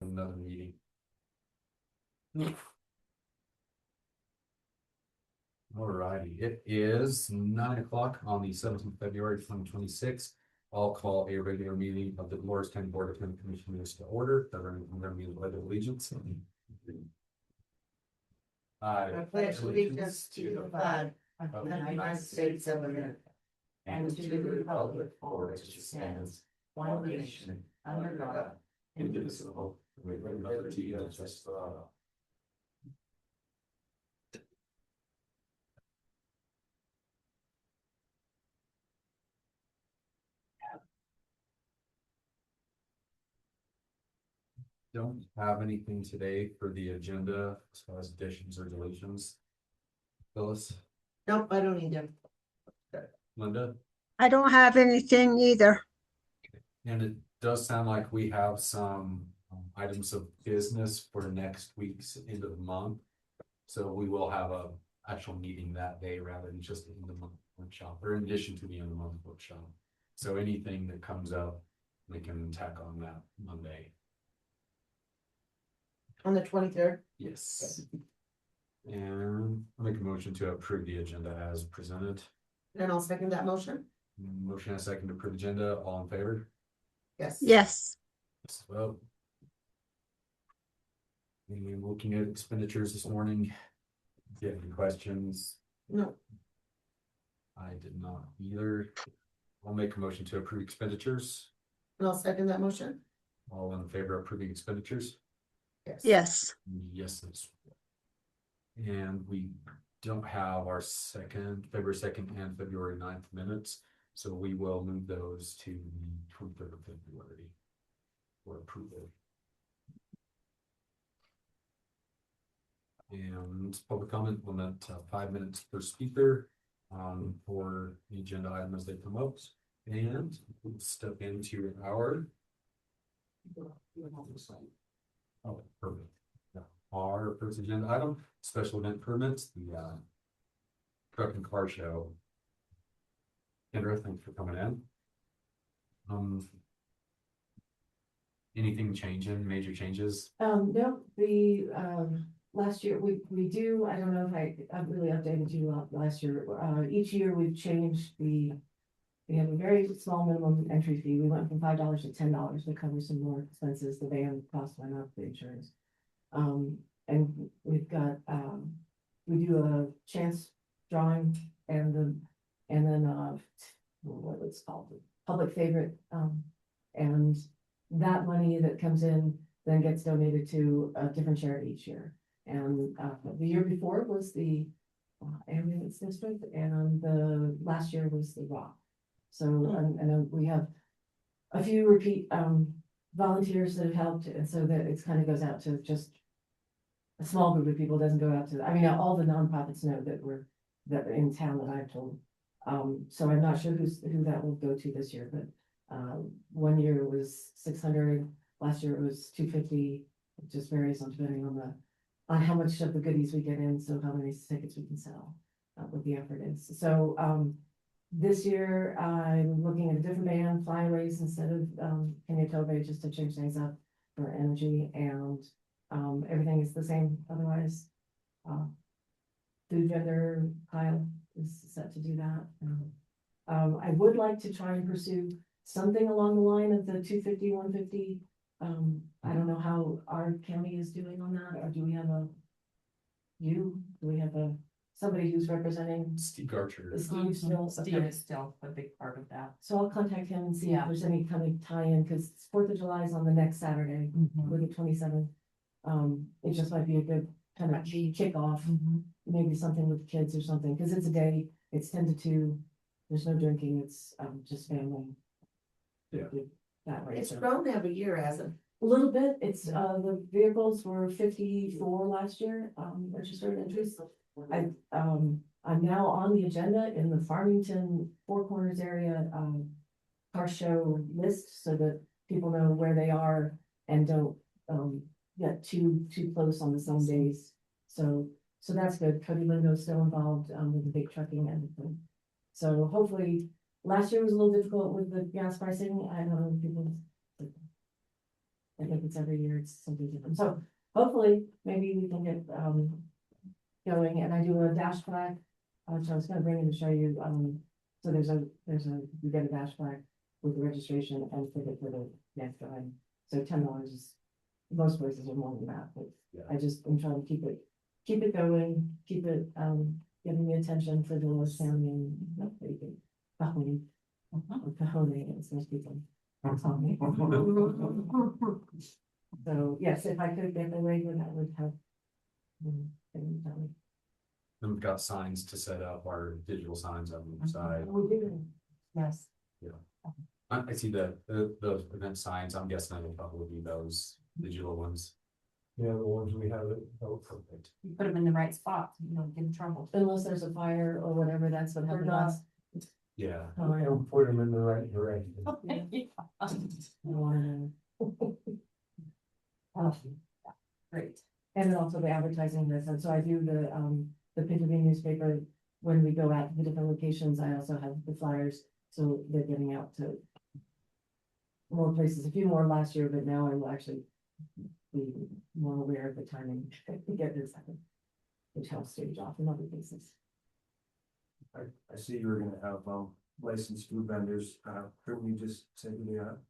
Another meeting. Alrighty, it is 9 o'clock on the 17th of February 2026. I'll call a regular meeting of the Dolores County Board of County Commissioners to order. Governing from their meeting by the allegiance. I pledge allegiance to the flag of the United States of America and to the republic for which it stands, one nation, under God, indivisible, with liberty and justice for all. don't have anything today for the agenda as far as additions or deletions. Phyllis, Nope, I don't need them. Linda, I don't have anything either. and it does sound like we have some items of business for next week's end of the month. So we will have a actual meeting that day rather than just in the month workshop, or in addition to the end of the month workshop. So anything that comes up, we can tack on that Monday. On the 23rd. Yes. And I'll make a motion to approve the agenda as presented. And I'll second that motion. Motion and a second to approve agenda. All in favor? Yes. Yes, Yes, vote. And looking at expenditures this morning. Do you have any questions? No. I did not either. I'll make a motion to approve expenditures. And I'll second that motion. All in favor of approving expenditures? Yes. yes, Yes. And we don't have our February 2nd and February 9th minutes. So we will move those to the 23rd of February for approval. And public comment limit 5 minutes per speaker for the agenda item as they come up. And we'll step into our perfect. Our first agenda item, special event permits, the truck and car show. Kendra, thanks for coming in. Anything changing, major changes? No, the last year we do, I don't know if I've really updated you last year. Each year we've changed we have a very small minimum entry fee. We went from $5 to $10 to cover some more expenses. The van cost went up, the insurance. And we've got we do a chance drawing and then what it's called, public favorite, and that money that comes in then gets donated to a different charity each year. And the year before was the ambulance district, and the last year was the Rock. So and we have a few repeat volunteers that have helped, and so that it kind of goes out to just a small group of people. Doesn't go out to, I mean, all the nonprofits know that we're in town that I've told. So I'm not sure who that will go to this year, but one year it was 600, last year it was 250. It just varies on depending on how much of the goodies we get in, so how many tickets we can sell, what the effort is. So this year I'm looking at a different band, Flyways instead of Kenya Tobe, just to change things up for energy, and everything is the same otherwise. Food vendor Kyle is set to do that. I would like to try and pursue something along the line of the 250, 150. I don't know how our county is doing on that, or do we have somebody who's representing Steve Garcher. Steve still? Steve is still a big part of that. So I'll contact him and see if Yeah. there's any kind of tie-in, because 4th of July is on the next Saturday, with the 27th. It just might be a good kind of kickoff, maybe something with kids or something, because it's a day, it's 10 to 2. There's no drinking, it's just family. Yeah. That way. It's So. grown every year, hasn't A little bit, it's the vehicles were 54 last year, registered entries. I'm now on the agenda in the Farmington Four Corners area car show list, so that people know where they are and don't get too close on the same days. So that's good. Cody Lindo's still involved with the big trucking and everything. So hopefully, last year was a little difficult with the gas pricing. I know people. I think it's every year, it's something different, so hopefully, maybe we can get, going, and I do a dash flag. So I was gonna bring in to show you, so you get a dash flag with the registration and ticket for the next ride. So $10 is, most places are more than that, but Yeah. I just am trying to keep it going, keep it, getting the attention for the Lewis County and, Cahoon, it's most people. Tell me. So, yes, if I could get the waiver, that would help. Can you tell me? And we've got signs to set up, our digital signs on the side. We do. Yes. I see the event signs, I'm guessing it'll probably be those digital ones. Yeah, the ones we have, oh, perfect. You put them in the right spot, so you don't get in trouble. Unless there's a fire or whatever, that's what happened last. Yeah. I don't put them in the right direction. Great. And then also the advertising this, and so I do the Pinterest newspaper, when we go out to the different locations, I also have the flyers, so they're getting out to more places, a few more last year, but now I will actually be more aware of the timing to get this happen. Which helps stage off in other places. I see you were gonna have, licensed food vendors, couldn't we just say who they are?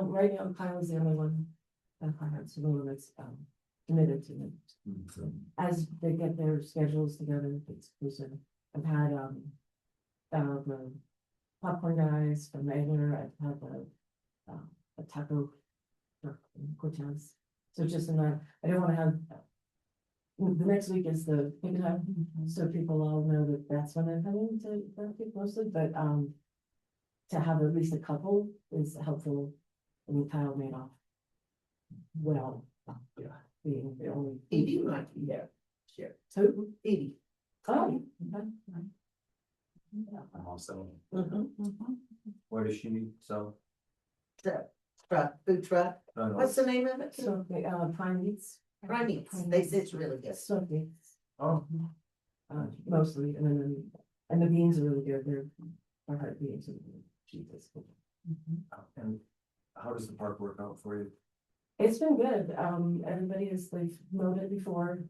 Right now, Kyle is the only one that I have, so the one that's committed to it. As they get their schedules together, it's exclusive. I've had the popcorn guys from Magler, I've had a taco Cortez. So just in that, I don't want to have the next week is the big time, so people all know that that's when I'm coming to Berkeley mostly, but to have at least a couple is helpful. I mean, Kyle made off well, being the only. Evie might be there. Sure. So, Evie. oh. I'm also, Where does she sell? Truck, food truck. What's the name of it? So, prime meats. Prime Meats. They say it's really good. So meats, Oh, mostly, and the beans are really good, they're hard beans and cheapest. and how does the park work out for you? It's been good, everybody has, they've mowed it before,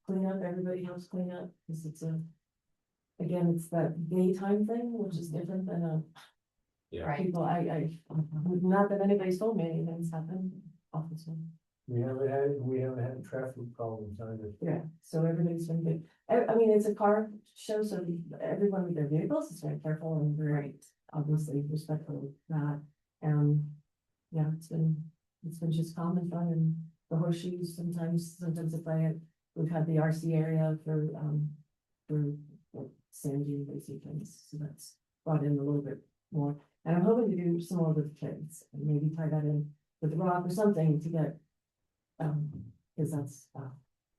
clean up, everybody helps clean up, because it's again, it's that daytime thing, which is different than yeah. Right. people, not that anybody's told me anything's happened, obviously. We haven't had traffic problems either. Yeah, so everybody's been good. I mean, it's a car show, so everyone with their vehicles is very careful and very obviously respectful of that. Yeah, it's been just calm and fun, and the horseshoes sometimes they play it. We've had the RC area for like, sand dune racing things, so that's brought in a little bit more. And I'm hoping to do some more with the kids and maybe tie that in with the rock or something to get. Because that's,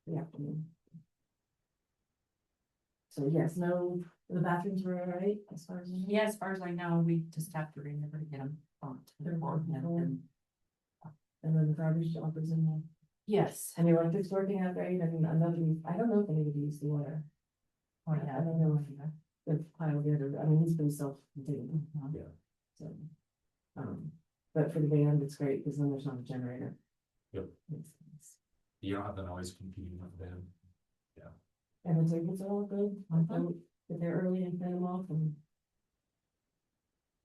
yeah. So yes, no, the bathrooms were all right as far as. I know? Yeah, as far as I know, we just have to remember to get them pumped. And then the garbage dumpers in there. Yes. And if it's working out great, and another, I don't know if anybody used the water. Oh, I yeah. don't know if Kyle did, or, I mean, he's been self-contained. Yeah. So, but for the band, it's great, because then there's not a generator. Yep. It's- You don't have the noise competing with them. And the tickets are all good, get there early and print them off and.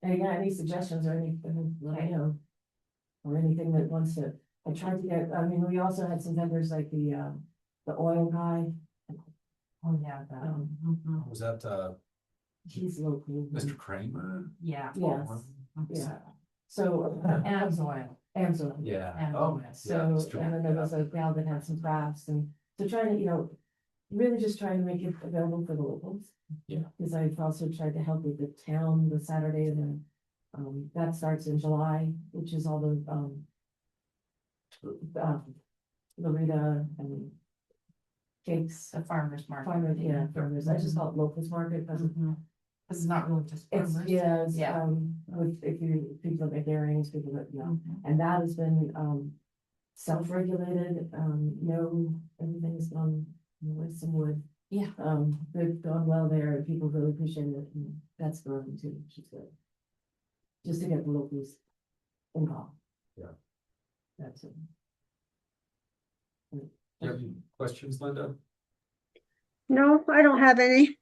And again, any suggestions or anything, let me know. Or anything that wants to, I tried to get, I mean, we also had some vendors like the oil guy. Oh, yeah. Was that, He's local. Mr. Kramer? Yeah. Yes, yeah, so. Amsoil. Amsoil. Yeah. And- Oh, So, Mr. and then there was a gal that had some crafts, and so trying to, really just trying to make it available for the locals. Yeah. Because I've also tried to help with the town, the Saturday, and then, that starts in July, which is all the, Loretta and cakes, The farmer's market. farmers, yeah, farmers, I just call it locals market, because This is not really just it's, farmers. yeah, it's, Yeah. with, if you, people that make earrings, people that, Mhm. and that has been, self-regulated, everything's gone, with some wood. Yeah. They've gone well there, and people really appreciate it, and that's growing too, which is good. Just to get the locals involved. Yeah. That's it. Do you have any questions, Linda? No, I don't have any.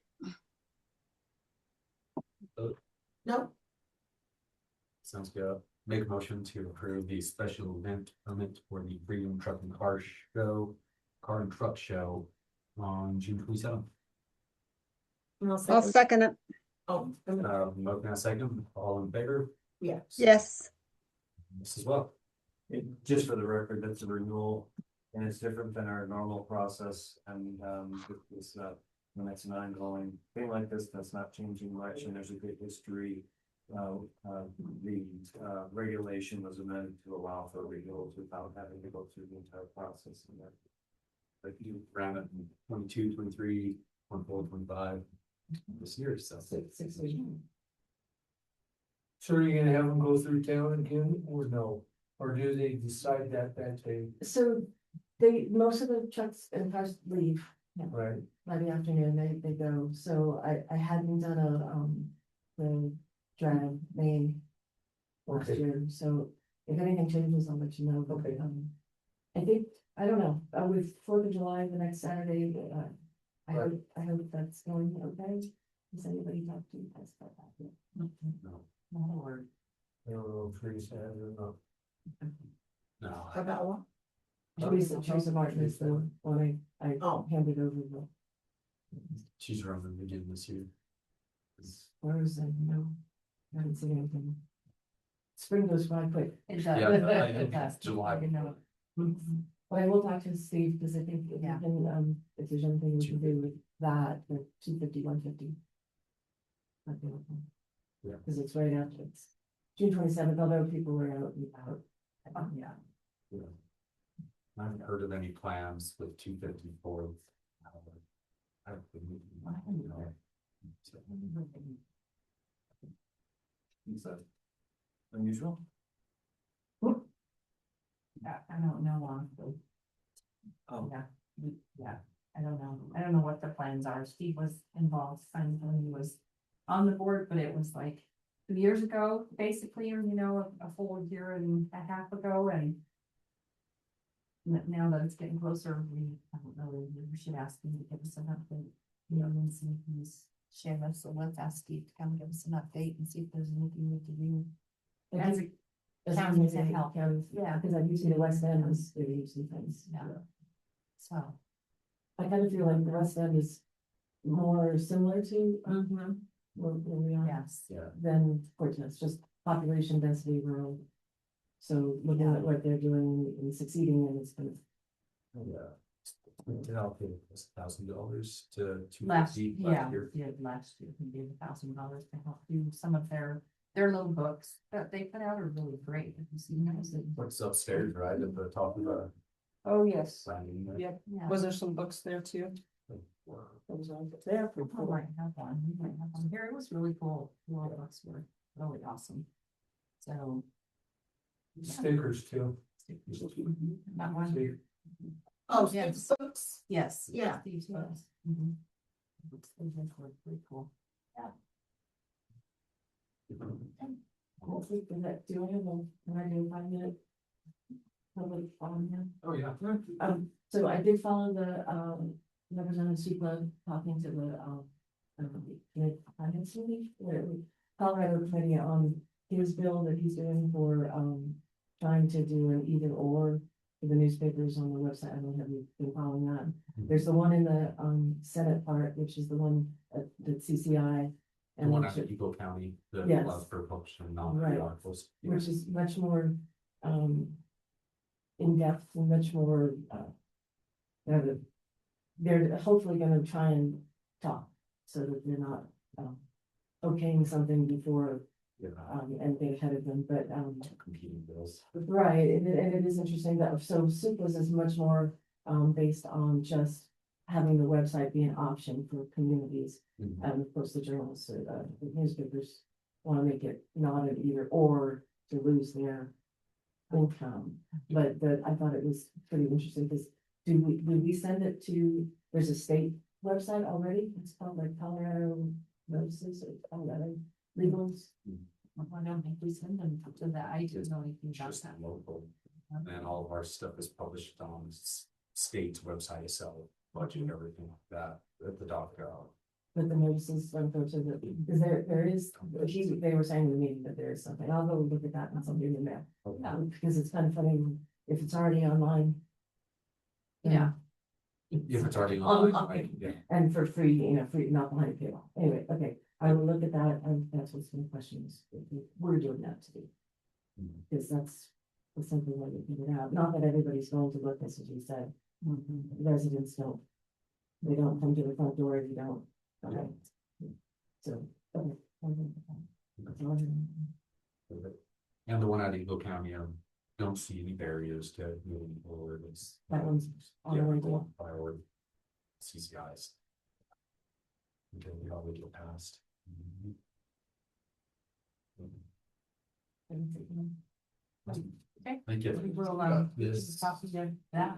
No, Sounds good. Make a motion to approve the special event permit for the Freedom Truck and Car Show, Car and Truck Show on June 27th. I'll second it. oh, Motion and second, all in favor? yes. Yes. This as well. Just for the record, that's a renewal, and it's different than our normal process, and, it's, when it's an ongoing thing like this, that's not changing much, and there's a good history. The regulation was amended to allow for renewals without having to go through the entire process, and that. Like you ran it in 22, 23, 24, 25 this year, so. Six weeks. So are you gonna have them go through town again or no? Or do they decide that day, So most of the trucks and cars leave right? by the afternoon, they go, so I hadn't done the drag main last Okay. year, so if anything changes, I'll let you know, but, Okay. I think, I don't know, with 4th of July, the next Saturday, I hope that's going okay. Has anybody talked to you guys about that yet? No. Not a word. I don't know if Teresa has or not. No. About what? Teresa Martin is the one I Oh. handed over the, She's running again this year. where is it, no, I haven't seen anything. Spring goes by quick. It does. Yeah, I It think does. July. You know, But I will talk to Steve, because I think if we Yeah. can, if there's anything we can do with that, the 250, 150. Yeah. Because it's right after, it's June 27th, although people were out and about. Yeah. Yeah. I haven't heard of any plans with 254. Is that unusual? I don't know, honestly. Oh. Yeah, I don't know. I don't know what the plans are. Steve was involved when he was on the board, but it was like 2 years ago, basically, or a full year and a half ago, and now that it's getting closer, I don't know, we should ask him to give us an update, and see if he's sharing us, so let's ask Steve to come give us an update and see if there's anything we can do. As a As County long as to they help. counties, Yeah. because I usually the West End is doing usually things. Yeah. So. I kind of feel like the West End is more similar to Mm-hmm. where we are Yes. Yeah. than Portsmouth, it's just population density rural. So looking Yeah. at what they're doing and succeeding in, it's kind of. Yeah. Did allocate $1,000 to Last 250 year, last year, he gave $1,000 to help do some of their little books that they put out are really great. Have you seen those? What's upstairs, right at the top of the Oh, yes. landing there? Yep. Yeah. Was there some books there too? Those are there for I might have one. We might have one here. It was really cool. The little books were really awesome. So. Stickers too. That one. See, Oh, Yes. Steve's books, Yes. Yeah. Steve's books. Mhm. Those were pretty cool. Hopefully, for that, do I have a, can I do a 5-minute? Public forum here? Oh, yeah. So I did follow the, Representative Supla talking to the, finance committee, the Colorado committee on his bill that he's doing for, trying to do an either or for the newspapers on the website. I don't know if you've been following that. There's the one in the, Senate part, which is the one at the CCI. The And one which- out of Eagle County, that Yes. allows for publishing Right. non-free articles. Yeah. which is much more, in-depth and much more, they're hopefully gonna try and talk, so that they're not, okaying something before, Yeah. and get ahead of them, but, Competing bills. right, and it is interesting that, so Suplas is much more, based on just having the website be an option for communities. Mhm. And of course, the journalists, the newspapers want to make it not an either or to lose their income. But I thought it was pretty interesting because did we send it to, there's a state website already? It's called like Colorado Notices or Colorado Legals. I don't think we send them to that. I didn't know anything about Just that. local. And then all of our stuff is published on state's website, so budget and everything like that, at the .gov. But the notices, don't go to the, because there is, they were saying in the meeting that there is something, I'll go look at that and something in the mail. Because it's kind of funny, if it's already online. Yeah. If it's already Online. on, like, yeah. And for free, free, not behind a paywall. Anyway, okay, I will look at that, and that's what's my question is, we're doing that to be. Because that's something that we figured out, not that everybody's going to look, as you said. Residents don't. They don't come to the front door if you don't. Okay. So. Okay. And the one out of Eagle County, I don't see any barriers to moving forward. It's. That one's on the way to. Priority. CCIs. Until we all get past. Okay. Thank you. We will, Yes. copy of that. Yeah.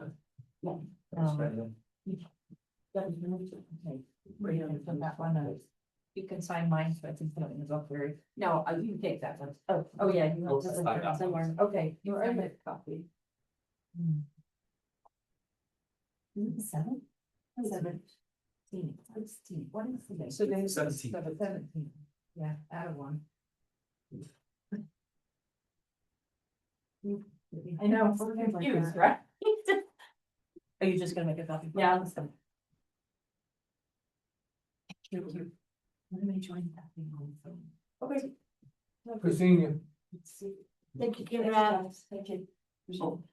Right on from that one, you can sign mine, so I think that in the book very, no, you can take that one. Oh, yeah, you Oh, have to sign that. somewhere, okay, you are in the copy. Seven? 17, 16, what is the date? So then 17. 17, yeah, add a one. I know, I'm so confused, right? Are you just gonna make a copy? Yeah, I'm just gonna. Thank you. Let me join that thing on the phone. Okay. Christina, Thank you, Kim. Thank you. You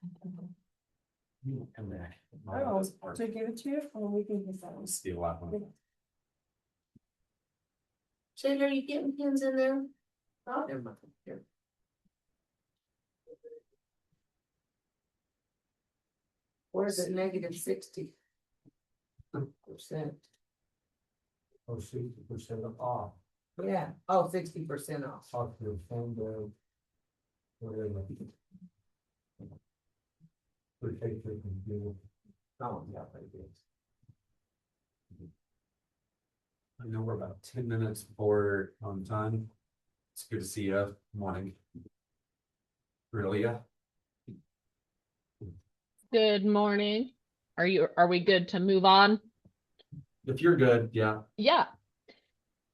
come back. Oh, to give it to you, or we can use that one. Steal that one. Shane, are you getting pins in there? Oh, never mind. Here. Where's it -60%? or 60% off, Yeah, oh, 60% off. off your phone bill. Whatever. Protect your computer. Oh, yeah, right there. I know we're about 10 minutes before on time. It's good to see you. Morning. Really? Good morning. Are we good to move on? If you're good, yeah. Yeah.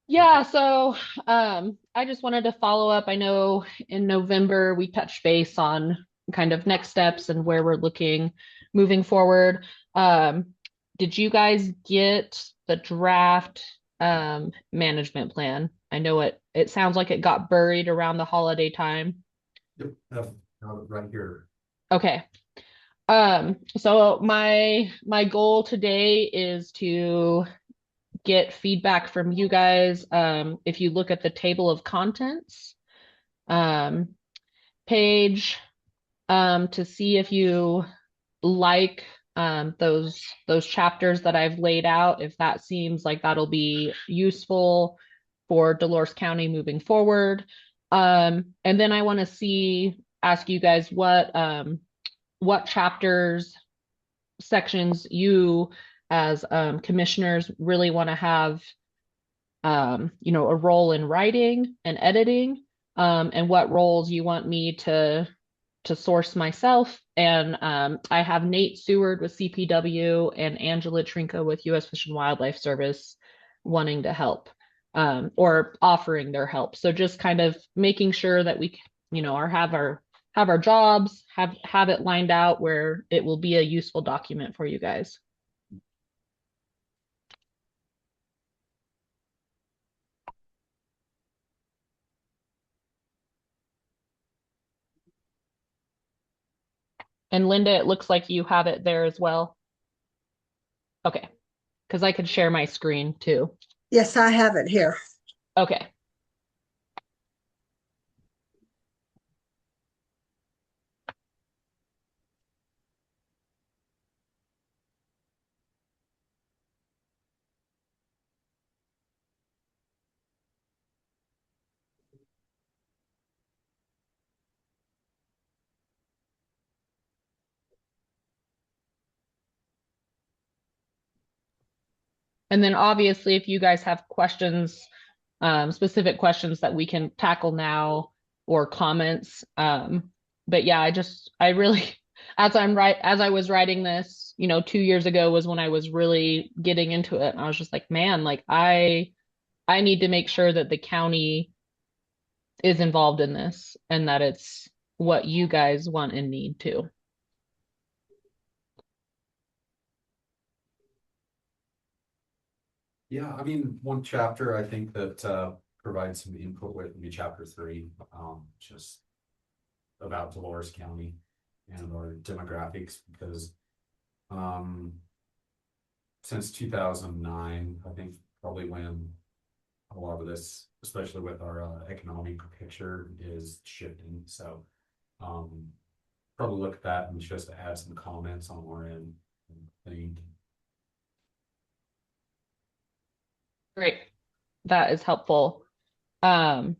Yeah, so I just wanted to follow up. I know in November we touched base on kind of next steps and where we're looking moving forward. Did you guys get the draft management plan? I know it sounds like it got buried around the holiday time. Yep, right here. Okay. So my goal today is to get feedback from you guys. If you look at the table of contents page, to see if you like those chapters that I've laid out, if that seems like that'll be useful for Dolores County moving forward. And then I want to ask you guys what chapters, sections you as commissioners really want to have a role in writing and editing, and what roles you want me to source myself. And I have Nate Seward with CPW and Angela Trinka with US Fish and Wildlife Service wanting to help, or offering their help. So just kind of making sure that we have our jobs, have it lined out where it will be a useful document for you guys. And Linda, it looks like you have it there as well. Okay, because I could share my screen too. Yes, I have it here. Okay. And then obviously, if you guys have questions, specific questions that we can tackle now, or comments, but yeah, I really, as I was writing this, 2 years ago was when I was really getting into it. And I was just like, man, like I need to make sure that the county is involved in this and that it's what you guys want and need to. Yeah, I mean, one chapter I think that provides some input would be chapter 3, just about Dolores County and our demographics, because since 2009, I think probably when a lot of this, especially with our economic picture, is shifting. So probably look at that and just add some comments on our end. I think. Great. That is helpful. Um,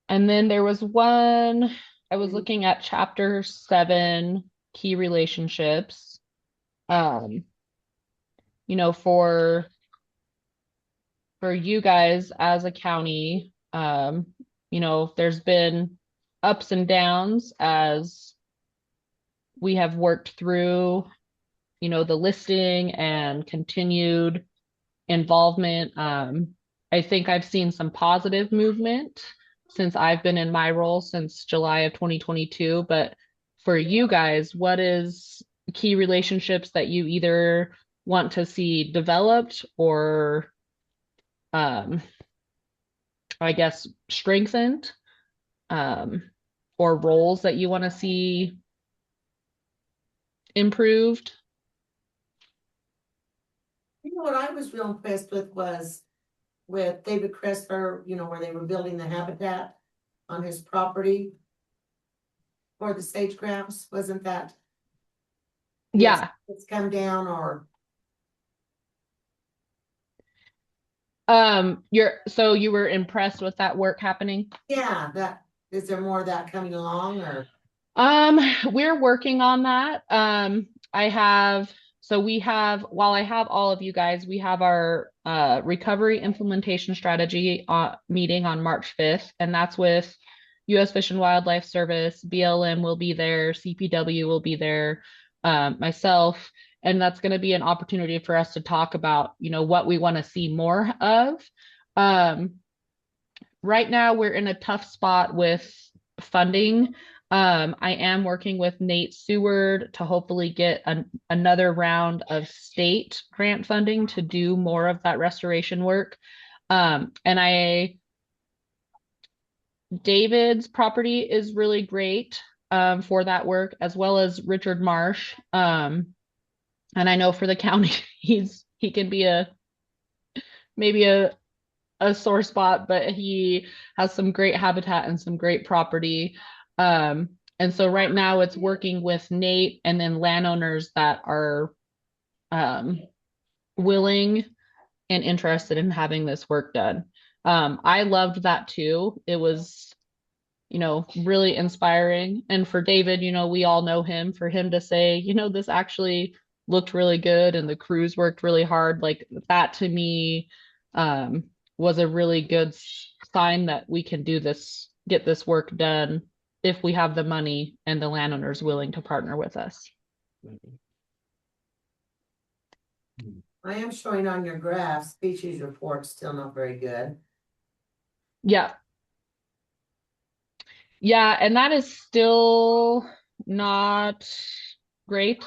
and then there was one, I was looking at chapter 7, key relationships. For you guys as a county, there's been ups and downs as we have worked through, the listing and continued involvement. I think I've seen some positive movement since I've been in my role since July of 2022. But for you guys, what is key relationships that you either want to see developed or I guess strengthened, or roles that you want to see improved? You know what I was real impressed with was with David Cresper, where they were building the habitat on his property for the sage grouse, wasn't that? Yeah. It's come down or, You were impressed with that work happening? yeah, is there more of that coming along or? We're working on that. While I have all of you guys, we have our recovery implementation strategy meeting on March 5th, and that's with U.S. Fish and Wildlife Service, BLM will be there, CPW will be there, myself, and that's going to be an opportunity for us to talk about, what we want to see more of. Right now we're in a tough spot with funding. I am working with Nate Seward to hopefully get another round of state grant funding to do more of that restoration work. David's property is really great for that work, as well as Richard Marsh. And I know for the county, he can be maybe a sore spot, but he has some great habitat and some great property. And so right now it's working with Nate and then landowners that are willing and interested in having this work done. I loved that too. It was, really inspiring. And for David, we all know him, for him to say, this actually looked really good and the crews worked really hard. Like that to me, was a really good sign that we can get this work done if we have the money and the landowners willing to partner with us. I am showing on your graph, species report still not very good. Yeah. Yeah, and that is still not great.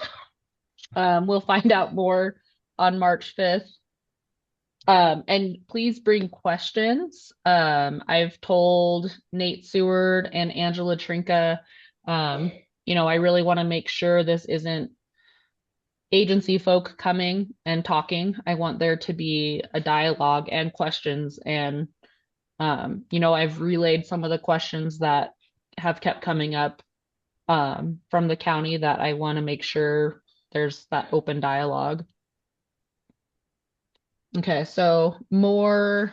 We'll find out more on March 5th. And please bring questions. I've told Nate Seward and Angela Trinka, I really want to make sure this isn't agency folk coming and talking. I want there to be a dialogue and questions. And, I've relayed some of the questions that have kept coming up from the county that I want to make sure there's that open dialogue. Okay, so more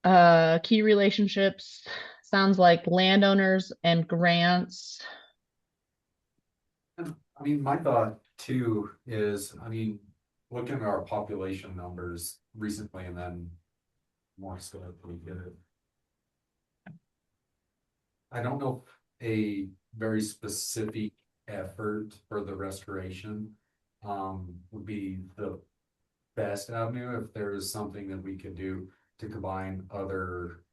key relationships sounds like landowners and grants. I mean, my thought too is, looking at our population numbers recently and then more so we get it. I don't know if a very specific effort for the restoration would be the best avenue if there is something that we could do to combine other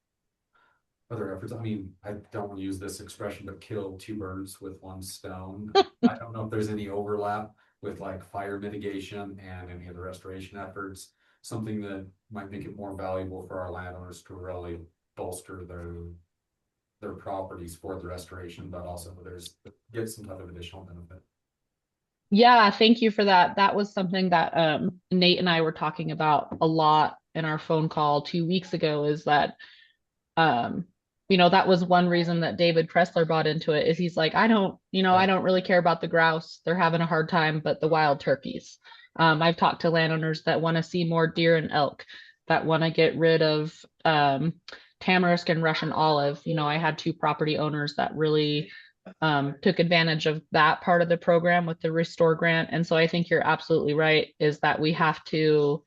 efforts. I mean, I don't want to use this expression, but kill two birds with one stone. I don't know if there's any overlap with like fire mitigation and any of the restoration efforts. Something that might make it more valuable for our landowners to really bolster their properties for the restoration, but also get some type of additional benefit. Yeah, thank you for that. That was something that Nate and I were talking about a lot in our phone call 2 weeks ago, is that um that was one reason that David Kressler bought into it, is he's like, I don't really care about the grouse. They're having a hard time, but the wild turkeys. I've talked to landowners that want to see more deer and elk, that want to get rid of tamarisk and Russian olive. I had two property owners that really took advantage of that part of the program with the Restore grant. And so I think you're absolutely right, is that we have to,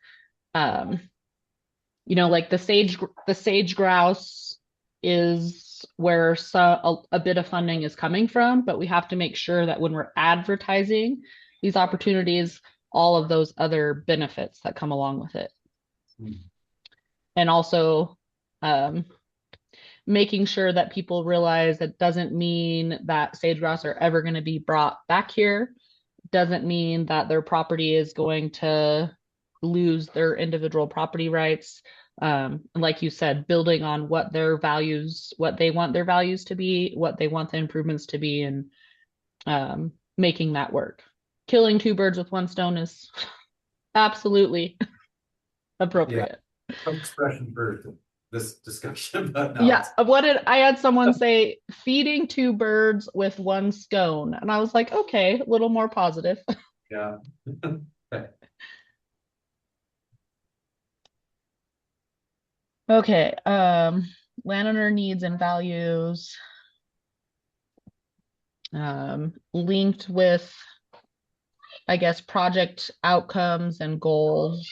like the sage grouse is where a bit of funding is coming from, but we have to make sure that when we're advertising these opportunities, all of those other benefits that come along with it. And also, making sure that people realize that doesn't mean that sage grouse are ever going to be brought back here. Doesn't mean that their property is going to lose their individual property rights. Like you said, building on what they want their values to be, what they want the improvements to be, and making that work. Killing two birds with one stone is absolutely appropriate. Some expression for this discussion, but no. Yeah, I had someone say, feeding two birds with one scone, and I was like, okay, a little more positive. Yeah. Okay, landowner needs and values, linked with, I guess, project outcomes and goals.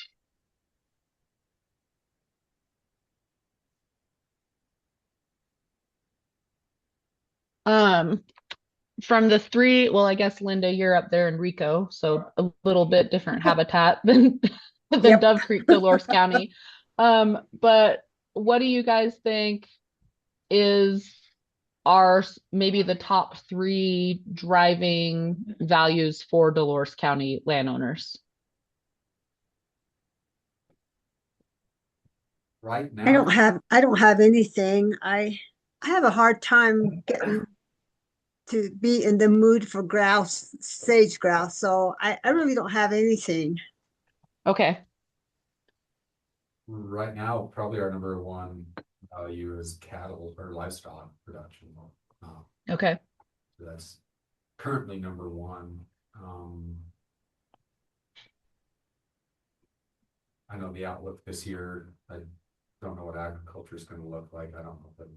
From the three, well, I guess Linda, you're up there in Rico, so a little bit different habitat than Yep. Dove Creek, Dolores County. But what do you guys think are maybe the top three driving values for Dolores County landowners? Right now, I don't have anything. I have a hard time getting to be in the mood for sage grouse. So I really don't have anything. Okay. right now, probably our number one value is cattle or livestock production. Okay. So that's currently number one. I know the outlook this year, I don't know what agriculture is going to look like. I don't know if it'll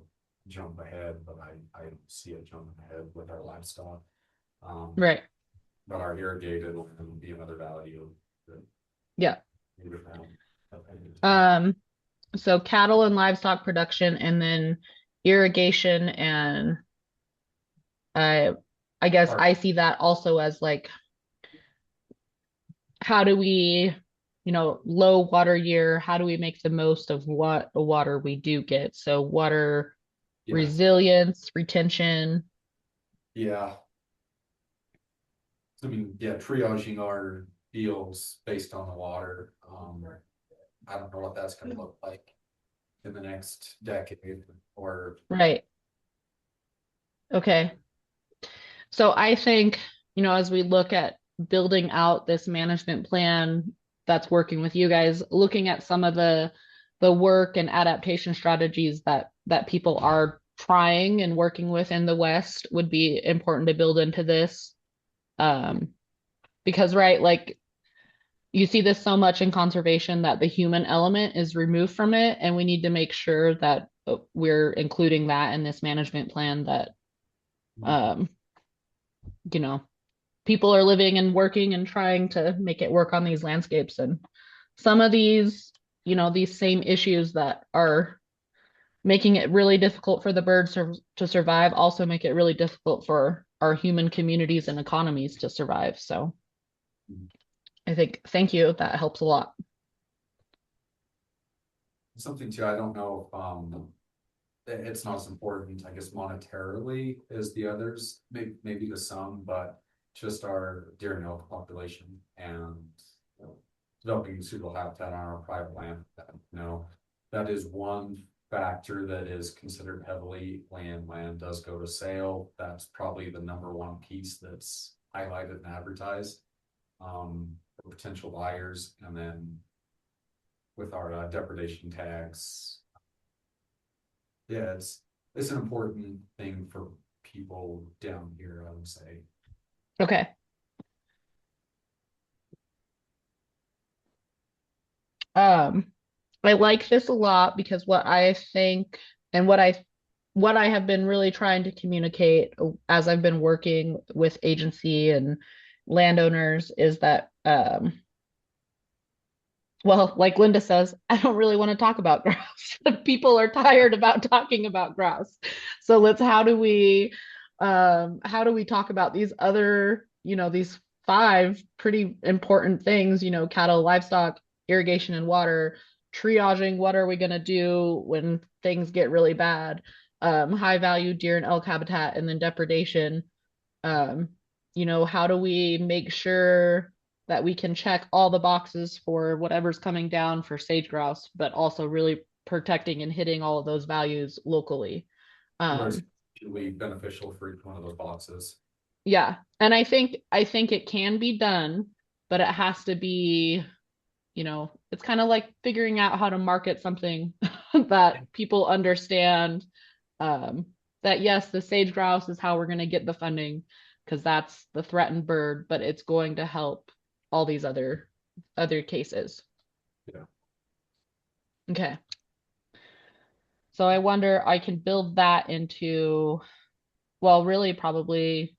jump ahead, but I see it jumping ahead with our livestock. Right. But our irrigated will be another value. Yeah. So cattle and livestock production, and then irrigation, and I guess I see that also as like, how do we, low water year, how do we make the most of what the water we do get? So water resilience, retention. Yeah. I mean, yeah, triaging our fields based on the water. I don't know what that's gonna look like in the next decade or. Right. Okay. So I think, as we look at building out this management plan that's working with you guys, looking at some of the work and adaptation strategies that people are trying and working with in the West would be important to build into this. Because, right, like you see this so much in conservation that the human element is removed from it, and we need to make sure that we're including that in this management plan, that people are living and working and trying to make it work on these landscapes. And some of these, these same issues that are making it really difficult for the birds to survive, also make it really difficult for our human communities and economies to survive. So I think, thank you, that helps a lot. Something too, I don't know if, it's not as important, I guess, monetarily as the others, maybe to some, but just our deer and elk population and developing suitable habitat on our private land, that is one factor that is considered heavily when land does go to sale. That's probably the number one piece that's highlighted and advertised for potential buyers. And then with our depredation tags, yeah, it's an important thing for people down here, I would say. Okay. I like this a lot because what I think and what I have been really trying to communicate as I've been working with agency and landowners is that well, like Linda says, I don't really want to talk about grouse. People are tired about talking about grouse. So how do we talk about these other, these 5 pretty important things, cattle, livestock, irrigation and water, triaging, what are we going to do when things get really bad, high value deer and elk habitat, and then depredation. How do we make sure that we can check all the boxes for whatever's coming down for sage grouse, but also really protecting and hitting all of those values locally. Really beneficial for each one of those boxes. Yeah, and I think it can be done, but it has to be, it's kind of like figuring out how to market something that people understand. That yes, the sage grouse is how we're going to get the funding because that's the threatened bird, but it's going to help all these other cases. Yeah. Okay. So I wonder, I can build that into, well, really probably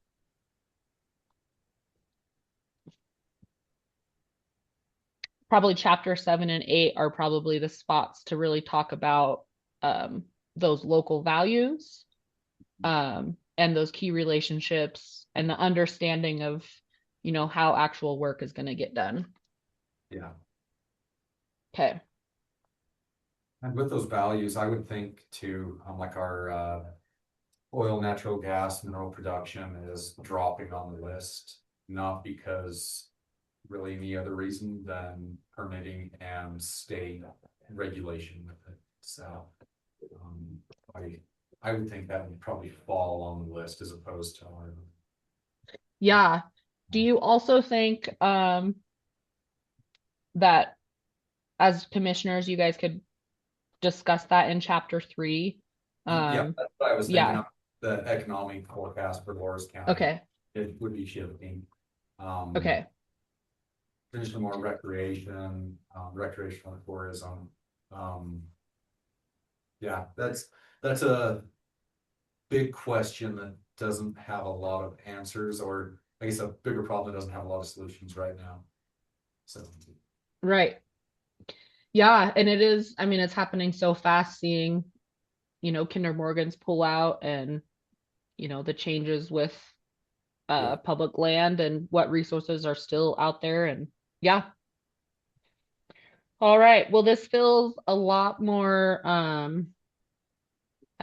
chapter 7 and 8 are probably the spots to really talk about those local values and those key relationships and the understanding of, how actual work is going to get done. Yeah. Okay. And with those values, I would think too, like our oil, natural gas, mineral production is dropping on the list, not because really any other reason than permitting and state regulation with it. So I would think that would probably fall on the list as opposed to our. Yeah. Do you also think that as commissioners, you guys could discuss that in chapter 3? Yeah, that's what I was thinking Yeah. of, the economic forecast for Loras County. Okay. It would be shifting. Okay. Traditional more recreation, recreational tourism. Yeah, that's a big question that doesn't have a lot of answers, or I guess a bigger problem that doesn't have a lot of solutions right now. So Right. Yeah, and it is, I mean, it's happening so fast seeing, Kinder Morgan's pull out and, the changes with yeah. public land and what resources are still out there. And yeah. All right. Well, this feels a lot more, I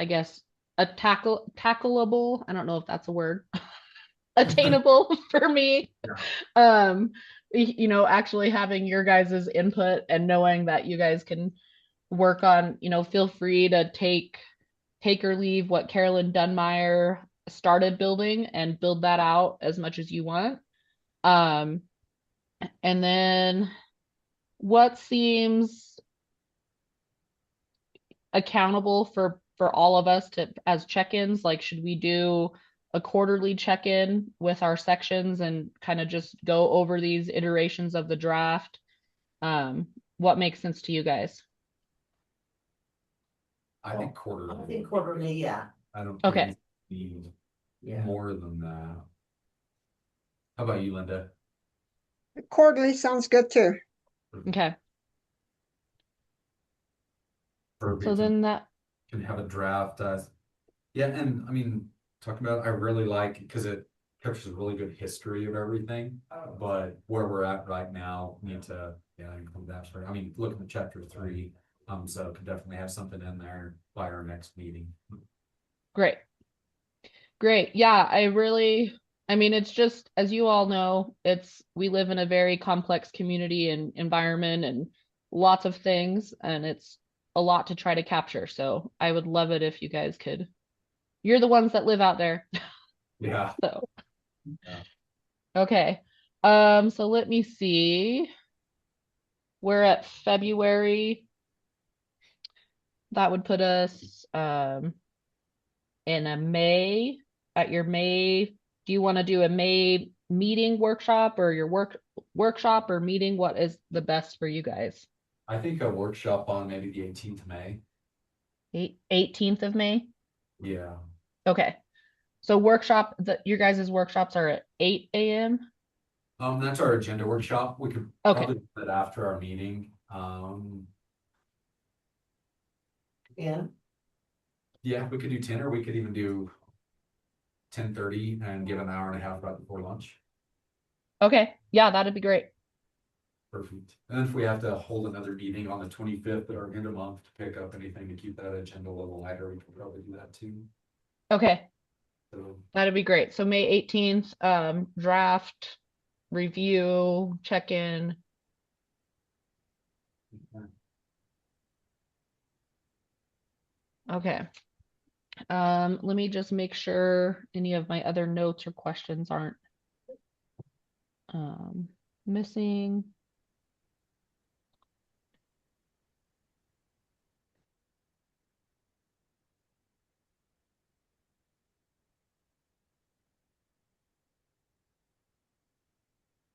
guess, tackleable. I don't know if that's a word. Attainable for me. Yeah. Actually having your guys' input and knowing that you guys can work on, feel free to take or leave what Carolyn Dunmeyer started building and build that out as much as you want. And then what seems accountable for all of us to as check-ins? Like, should we do a quarterly check-in with our sections and kind of just go over these iterations of the draft? What makes sense to you guys? I think quarterly. I think quarterly, yeah. I don't Okay. think we need Yeah. more than that. How about you, Linda? Quarterly sounds good too. Okay. So Verbiage. then that, can have a draft. Yeah, and I mean, talking about, I really like, because it captures a really good history of everything. But where we're at right now, need to, yeah, include that. I mean, looking at chapter 3, so could definitely have something in there by our next meeting. Great. Great. Yeah, I mean, it's just, as you all know, we live in a very complex community and environment and lots of things, and it's a lot to try to capture. So I would love it if you guys could, you're the ones that live out there. Yeah. So, Yeah. okay. So let me see. We're at February. That would put us, in a May, at your May, do you want to do a May meeting workshop or your workshop or meeting? What is the best for you guys? I think a workshop on maybe the 18th of May. 18th of May? Yeah. Okay. So your guys' workshops are at 8 a.m.? That's our agenda workshop. We could Okay. probably do that after our meeting. Yeah, Yeah, we could do 10, or we could even do 10:30 and give an hour and a half right before lunch. Okay. Yeah, that'd be great. Perfect. And then if we have to hold another meeting on the 25th or end of month to pick up anything to keep that agenda a little lighter, we could probably do that too. Okay. So, That'd be great. So May 18th, draft, review, check-in. Okay. Let me just make sure any of my other notes or questions aren't missing.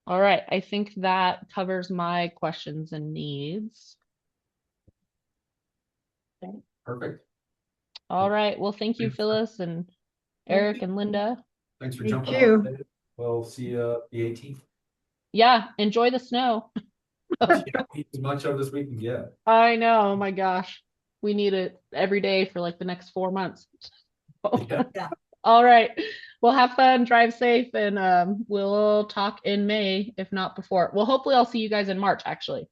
All right, I think that covers my questions and needs. perfect. All right, well, thank you, Phyllis and Eric and Linda. Thanks for Thank jumping you. on today. We'll see you the 18th. Yeah, enjoy the snow. Yeah, eat as much of this we can get. I know, oh my gosh. We need it every day for like the next 4 months. Yeah. All right. Well, have fun, drive safe, and we'll talk in May, if not before. Well, hopefully I'll see you guys in March, actually.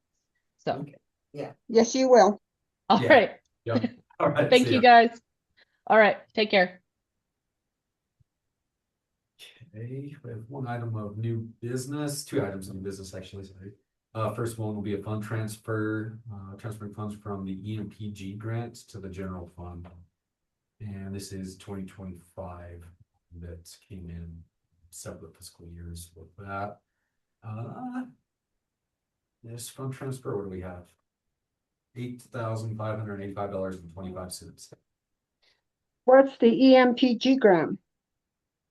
So, Yes, you will. all Yeah. right. Yeah. All right. Thank See you ya. guys. All right. Take care. Okay, we have one item of new business, 2 items of new business, actually, sorry. First one will be a fund transfer, transferring funds from the EMPG grants to the general fund. And this is 2025 that came in separate fiscal years with that. This fund transfer, what do we have? $8,585.25. What's the EMPG grant?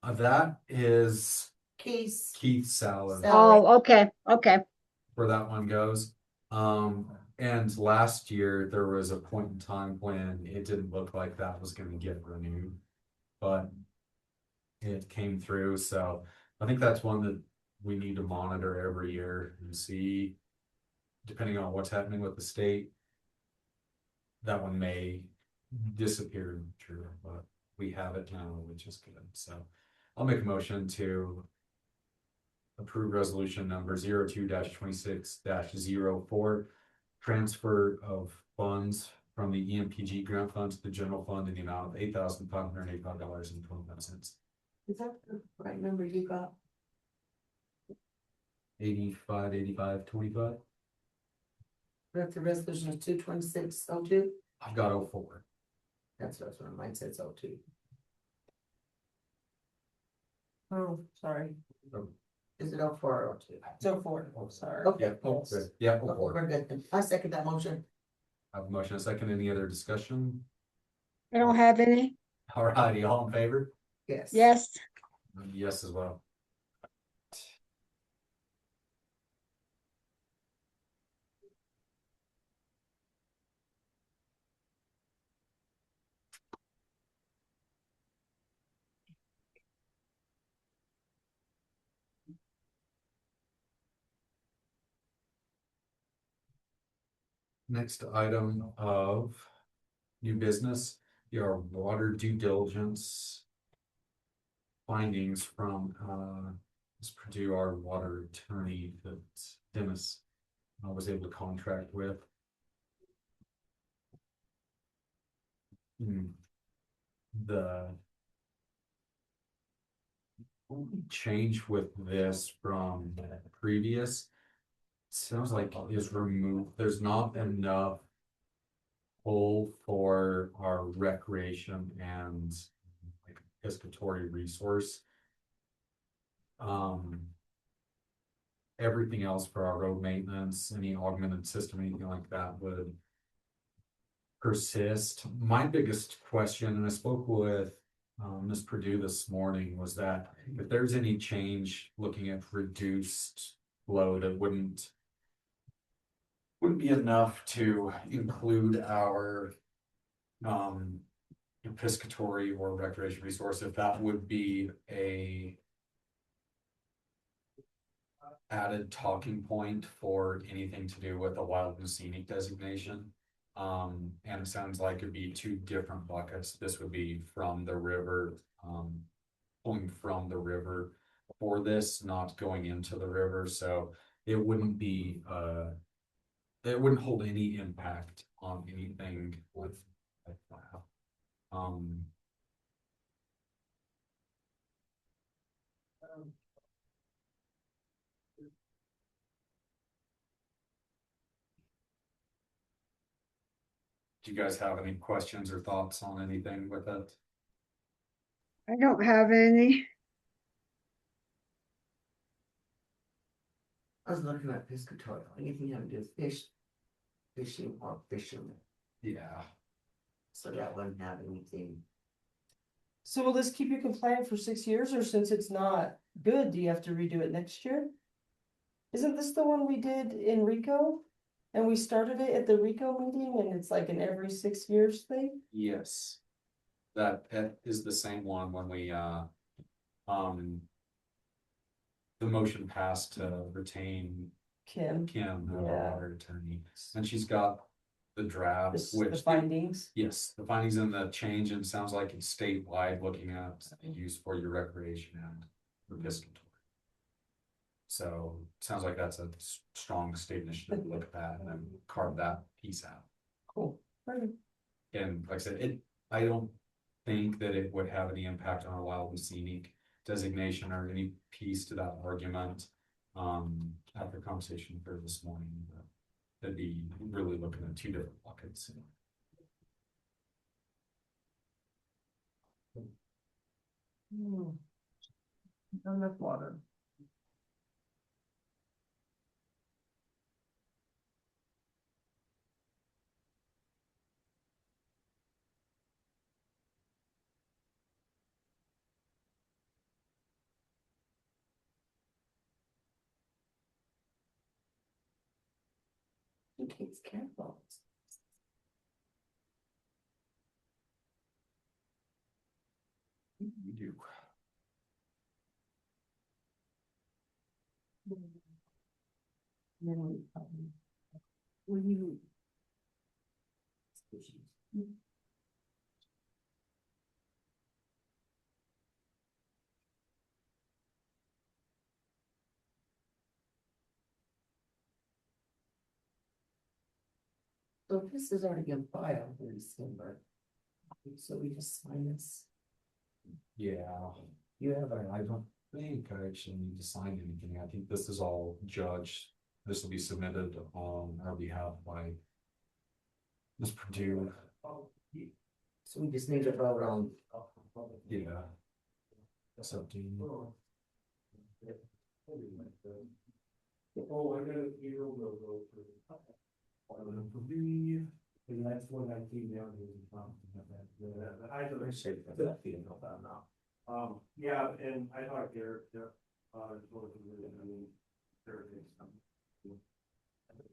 That is Keith's. Keith's salary. Oh, okay, okay. Where that one goes. And last year there was a point in time when it didn't look like that was gonna get renewed. But it came through, so I think that's one that we need to monitor every year and see, depending on what's happening with the state. That one may disappear in the future, but we have it now, which is good. So I'll make a motion to approve resolution number 02-26-04, transfer of funds from the EMPG grant fund to the general fund in the amount of $8,585.25. Is that the right number you got? 85, That's the resolution of 22602. I've got 04. That's what mine says 02. Oh, sorry. Oh. Is it 04 or 02? It's 04. Oh, sorry. Okay. Yeah, good. Yeah, 04. We're good. I second that motion. I have a motion, a second. Any other discussion? I don't have any. All righty, all in favor? Yes. Yes. Yes, as well. Next item of new business Your water due diligence findings from Ms. Purdue, our water attorney that Dennis was able to contract with. The only change with this from previous sounds like is removed. There's not enough hole for our recreation and like piscatory resource. Everything else for our road maintenance, any augmented system, anything like that would persist. My biggest question, and I spoke with Ms. Purdue this morning, was that if there's any change looking at reduced load, it wouldn't be enough to include our piscatory or recreation resource, if that would be a added talking point for anything to do with a wild and scenic designation. And it sounds like it'd be two different buckets. This would be from the river, pulling from the river for this, not going into the river. So it wouldn't be, it wouldn't hold any impact on anything with that. Do you guys have any questions or thoughts on anything with it? I don't have any. I was looking at piscatory, anything having to do with fishing or fishermen, Yeah. so that wouldn't have anything. So will this keep you compliant for 6 years, or since it's not good, do you have to redo it next year? Isn't this the one we did in Rico? And we started it at the Rico meeting and it's like an every 6 years thing? Yes. That is the same one when we the motion passed to retain Kim, Kim, our Yeah. water attorney, and she's got the draft, the which findings. yes, the findings and the change, and it sounds like it's statewide, looking at the use for your recreation and for piscatory. So sounds like that's a strong state initiative to look at that and then carve that piece out. Cool. Perfect. And like I said, I don't think that it would have any impact on our wild and scenic designation or any piece to that argument. After conversation for this morning, that'd be really looking at two different buckets. Enough water. He takes careful. We do. Will you? So this is already been filed in December. So we just sign this. Yeah. You have a. I don't think I actually need to sign anything. I think this is all judged. This will be submitted on our behalf by Ms. Purdue. So we just need to vote on. Yeah. So do you? Oh, I got a hero logo for. The next one I came down to. The isolation. Yeah, and I thought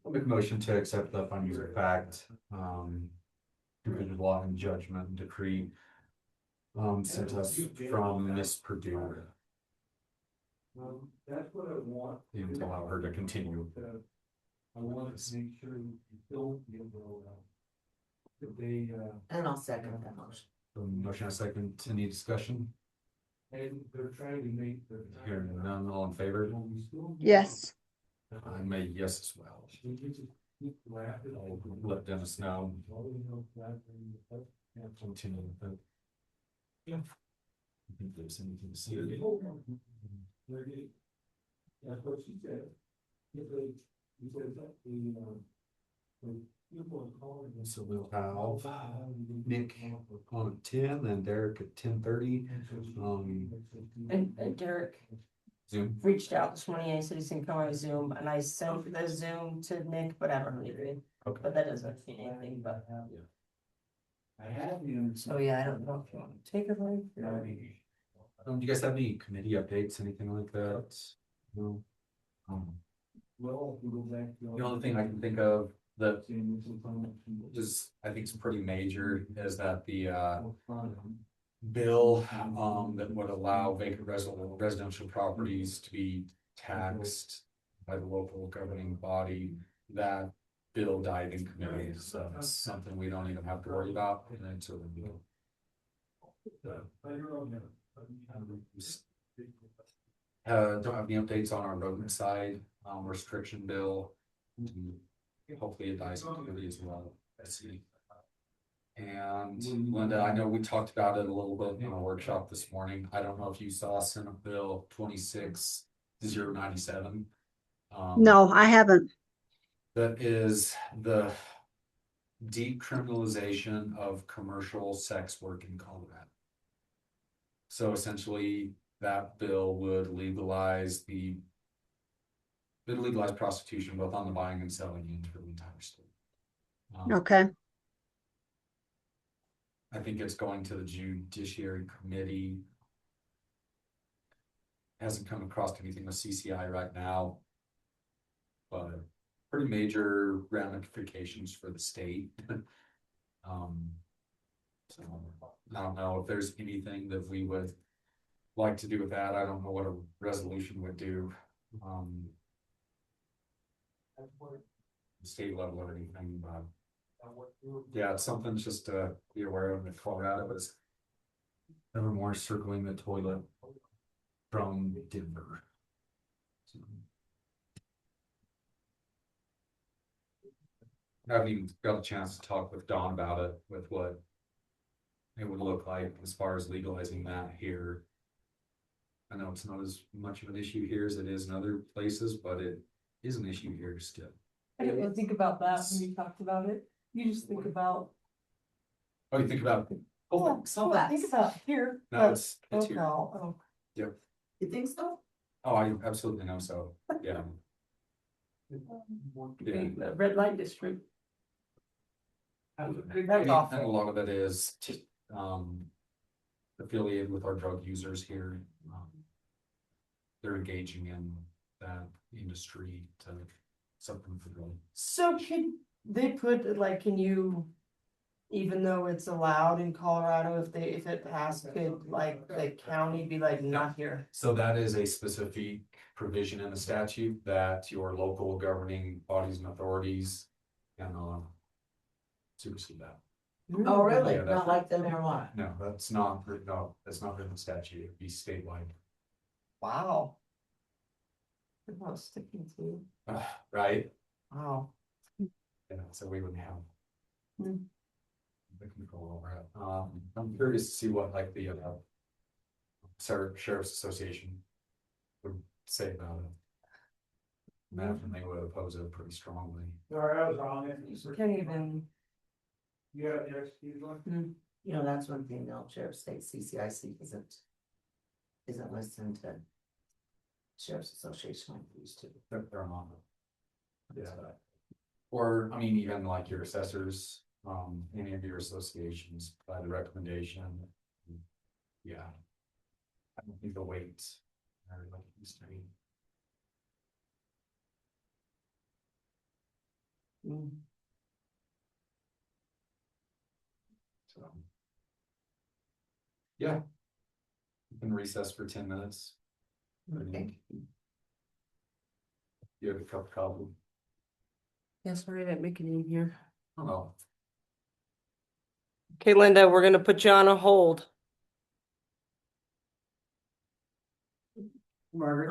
I'll make a motion to accept the findings of fact, division law and judgment and decree sent us from Miss Purdue. That's what I want. And to allow her to continue. I want to make sure you don't get rolled out. They, And I'll second that motion. Motion and a second, any discussion? and they're trying to make the. Hearing none, all in favor? Yes. I may yes as well. I'll let Dennis know. Continue with it. Yeah. I think there's anything to see. That's what she said. He said that So we'll have Nick on 10 and Derek at 10:30. And Derek Zoom. reached out this morning, and he said he's gonna come on Zoom, and I sent the Zoom to Nick, but I haven't really read. Okay. But that doesn't mean anything, but. I have you. So yeah, I don't know if you wanna take a break. or- Do you guys have any committee updates, anything like that? No. Well, we go back. The only thing I can think of that is, I think is pretty major is that the bill that would allow vacant residential properties to be taxed by the local governing body, that bill died in committee, so it's something we don't even have to worry about until the bill. Don't have any updates on our rodent side, restriction bill. Hopefully it dies in committee as well. I see. And Linda, I know we talked about it a little bit in a workshop this morning. I don't know if you saw Senate Bill 26-097. No, I haven't. That is the decriminalization of commercial sex work in Colorado. So essentially, that bill would legalize prostitution both on the buying and selling end for the entire state. Okay. I think it's going to the Judiciary Committee. Hasn't come across anything with CCI right now. But pretty major ramifications for the state. So I don't know if there's anything that we would like to do with that. I don't know what a resolution would do. State level or anything, but yeah, it's something just to be aware of. That Colorado is ever more circling the toilet from Denver. So, I haven't even got a chance to talk with Don about it, with what it would look like as far as legalizing that here. I know it's not as much of an issue here as it is in other places, but it is an issue here still. I didn't really think about that when you talked about it. You just think about. Oh, you think about it? Oh, think about here. No, it's Oh, here. no. Yep. You think so? Oh, I absolutely know so. Yeah. Yeah. The red light district. And That's a awful. lot of it is affiliated with our drug users here. They're engaging in that industry to something for them. So can they put, like, can you, even though it's allowed in Colorado, if it passed, could like the county be like, not here? So that is a specific provision in the statute that your local governing bodies and authorities can supersede that. Oh, really? Yeah, that's- Not like the marijuana? No, that's not, no, that's not in the statute. It'd be statewide. Wow. What I was sticking to. Right? Wow. Yeah, so we wouldn't have. Hmm. The control over it. I'm curious to see what like the Sheriff's Association would say about it. Imagine they would oppose it pretty strongly. Sorry, I was wrong. You can't even. Yeah, yes, you want. You know, that's one thing, the sheriff state CCIC isn't listening to Sheriff's Association like they used to. They're on it. Yeah. Or, I mean, even like your assessors, any of your associations by the recommendation. Yeah. I don't think the weight. Everybody used to be. So. Yeah. We can recess for 10 minutes. Okay. You have a cup of coffee? Yeah, sorry, I didn't make it in here. Oh, Okay, Linda, we're gonna put you on a hold. Margaret.